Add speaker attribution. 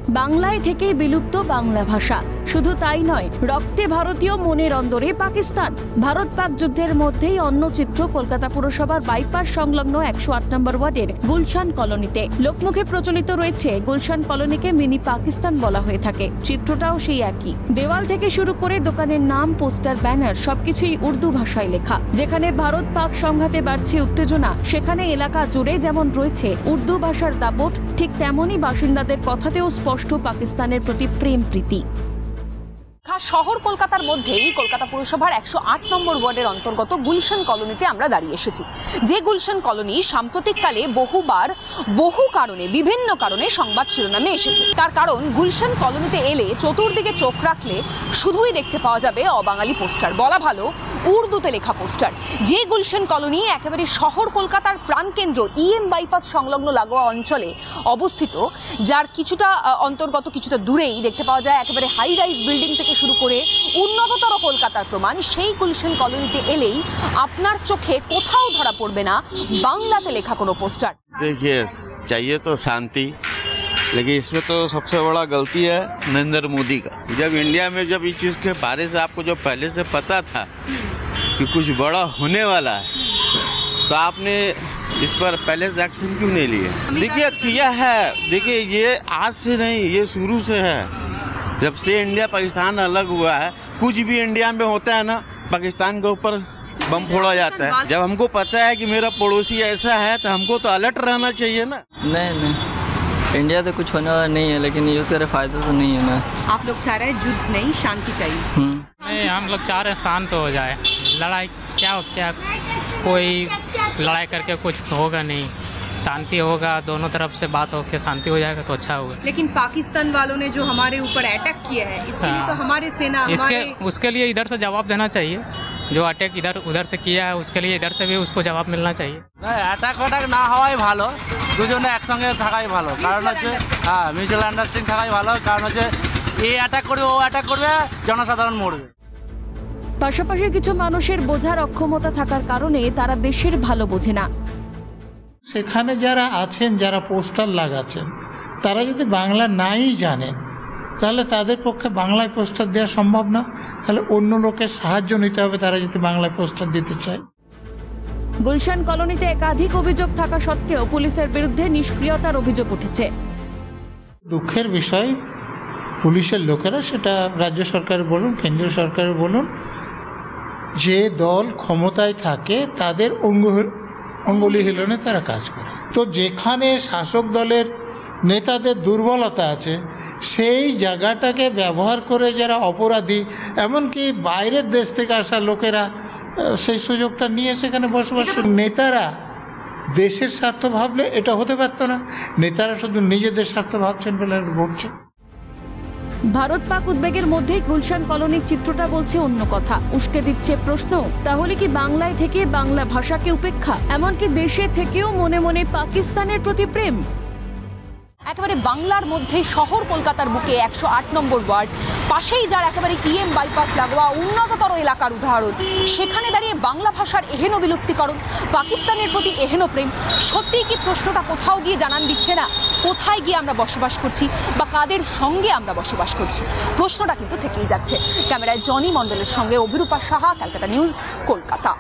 Speaker 1: বাংলায় থেকেই বিলুপ্ত বাংলা ভাষা। শুধু তাই নয়, রক্তে ভারতীয়, মনের অন্দরে পাকিস্তান। ভারত পাক যুদ্ধের মধ্যেই অন্য চিত্র কলকাতা পুরসভার বাইপাস সংলগ্ন 108 নম্বর ওয়ার্ডের গুলশান কলোনিতে। লোকমুখে প্রচলিত রয়েছে গুলশান কলোনিকে মিনি পাকিস্তান বলা হয়ে থাকে। চিত্রটাও সেই একই। দেওয়াল থেকে শুরু করে দোকানের নাম, পোস্টার, ব্যানার সবকিছুই উর্দু ভাষায় লেখা। যেখানে ভারত পাক সংঘাতে বাড়ছে উত্তেজনা, সেখানে এলাকা জুড়ে যেমন রয়েছে উর্দু ভাষার দাপট, ঠিক তেমনই বাসিন্দাদের কথাতেও স্পষ্ট পাকিস্তানের প্রতি প্রেম প্রীতি।
Speaker 2: শহর কলকাতার মধ্যেই কলকাতা পুরসভার 108 নম্বর ওয়ার্ডের অন্তর্গত গুলশান কলোনিতে আমরা দাঁড়িয়ে এসেছি। যে গুলশান কলোনি সাম্প্রতিককালে বহুবার বিভিন্ন কারণে সংবাদ শিরোনামে এসেছে। তার কারণ, গুলশান কলোনিতে এলে চতুর্দিকে চোখ রাখলে শুধুই দেখতে পাওয়া যাবে অবাঙালি পোস্টার, বলা ভালো উর্দুতে লেখা পোস্টার। যে গুলশান কলোনি একেবারে শহর কলকাতার প্রাণকেন্দ্র ইএম বাইপাস সংলগ্ন লাগোয়া অঞ্চলে অবস্থিত, যার কিছুটা অন্তর্গত কিছুটা দূরেই দেখতে পাওয়া যায় একেবারে হাই রাইজ বিল্ডিং থেকে শুরু করে উন্নততর কলকাতার প্রমাণ। সেই গুলশান কলোনিতে এলেই আপনার চোখে কোথাও ধরা পড়বে না বাংলাতে লেখা কোনো পোস্টার।
Speaker 3: देखिए, चाहिए तो शांति, लेकिन इसमें तो सबसे बड़ा गलती है नरेंद्र मोदी का। जब इंडिया में जब इस चीज के बारे से आपको जो पहले से पता था कि कुछ बड़ा होने वाला है, तो आपने इस पर पहले से एक्शन क्यों नहीं लिए? देखिए किया है, देखिए ये आज से नहीं, ये शुरू से है। जब से इंडिया पाकिस्तान अलग हुआ है, कुछ भी इंडिया में होता है ना, पाकिस्तान के ऊपर बम फोड़ा जाता है। जब हमको पता है कि मेरा पड़ोसी ऐसा है, तो हमको तो अलर्ट रहना चाहिए ना।
Speaker 4: नहीं, इंडिया से कुछ होने वाला नहीं है, लेकिन यूज करे फायदा तो नहीं है ना।
Speaker 2: आप लोग चाह रहे हैं युद्ध नहीं, शांति चाहिए?
Speaker 5: नहीं, हम लोग चाह रहे हैं शांत हो जाए। लड़ाई क्या कोई लड़ाई करके कुछ होगा नहीं, शांति होगा, दोनों तरफ से बात होकर शांति हो जाएगा तो अच्छा होगा।
Speaker 2: लेकिन पाकिस्तान वालों ने जो हमारे ऊपर अटैक किया है, इसके लिए तो हमारे सेना
Speaker 5: उसके लिए इधर से जवाब देना चाहिए। जो अटैक इधर उधर से किया है, उसके लिए इधर से भी उसको जवाब मिलना चाहिए।
Speaker 6: অ্যাটাক না হওয়াই ভালো, দুজনে একসঙ্গে থাকাই ভালো। কারণ হচ্ছে মিউচুয়াল আন্ডারস্ট্যান্ডিং থাকাই ভালো। কারণ হচ্ছে এই অ্যাটাক করবে, ও অ্যাটাক করবে, জনসাধারণ মরবে।
Speaker 1: পাশাপাশি কিছু মানুষের বোঝার অক্ষমতা থাকার কারণে তারা দেশের ভালো বোঝে না।
Speaker 7: সেখানে যারা আছেন, যারা পোস্টার লাগাচ্ছেন, তারা যদি বাংলা নাই জানেন, তাহলে তাদের পক্ষে বাংলায় পোস্টার দেওয়া সম্ভব না। তাহলে অন্য লোকের সাহায্য নিতে হবে তারা যদি বাংলায় পোস্টার দিতে চায়।
Speaker 1: গুলশান কলোনিতে একাধিক অভিযোগ থাকা সত্ত্বেও পুলিশের বিরুদ্ধে নিষ্ক্রিয়তার অভিযোগ উঠেছে।
Speaker 7: দুঃখের বিষয়, পুলিশের লোকেরা, সেটা রাজ্য সরকারের বলুন, কেন্দ্রীয় সরকারের বলুন, যে দল ক্ষমতায় থাকে তাদের অঙ্গুলি হিলনে তারা কাজ করে। তো যেখানে শাসক দলের নেতাদের দুর্বলতা আছে, সেই জায়গাটাকে ব্যবহার করে যারা অপরাধী, এমনকি বাইরের দেশ থেকে আসা লোকেরা সেই সুযোগটা নিয়ে সেখানে বসবাস। নেতারা দেশের স্বার্থ ভাবলে এটা হতে পারত না। নেতারা শুধু নিজেদের স্বার্থ ভাবছেন বলে ঘটছে।
Speaker 1: ভারত পাক উদ্বেগের মধ্যেই গুলশান কলোনির চিত্রটা বলছে অন্য কথা, উস্কে দিচ্ছে প্রশ্ন, তাহলে কি বাংলায় থেকে বাংলা ভাষাকে উপেক্ষা, এমনকি দেশে থেকেও মনে মনে পাকিস্তানের প্রতি প্রেম?
Speaker 2: একেবারে বাংলার মধ্যে শহর কলকাতার বুকে 108 নম্বর ওয়ার্ড, পাশেই যার একেবারে ইএম বাইপাস লাগোয়া উন্নততর এলাকার উদাহরণ, সেখানে দাঁড়িয়ে বাংলা ভাষার এহেন বিলুপ্তিকরণ, পাকিস্তানের প্রতি এহেন প্রেম। সত্যিই কি প্রশ্নটা কোথাও গিয়ে জানান দিচ্ছে না কোথায় গিয়ে আমরা বসবাস করছি বা কাদের সঙ্গে আমরা বসবাস করছি? প্রশ্নটা কিন্তু থেকেই যাচ্ছে। ক্যামেরায় জনি মণ্ডলের সঙ্গে অভিরূপা সাহা, ক্যালকাটা নিউজ, কলকাতা।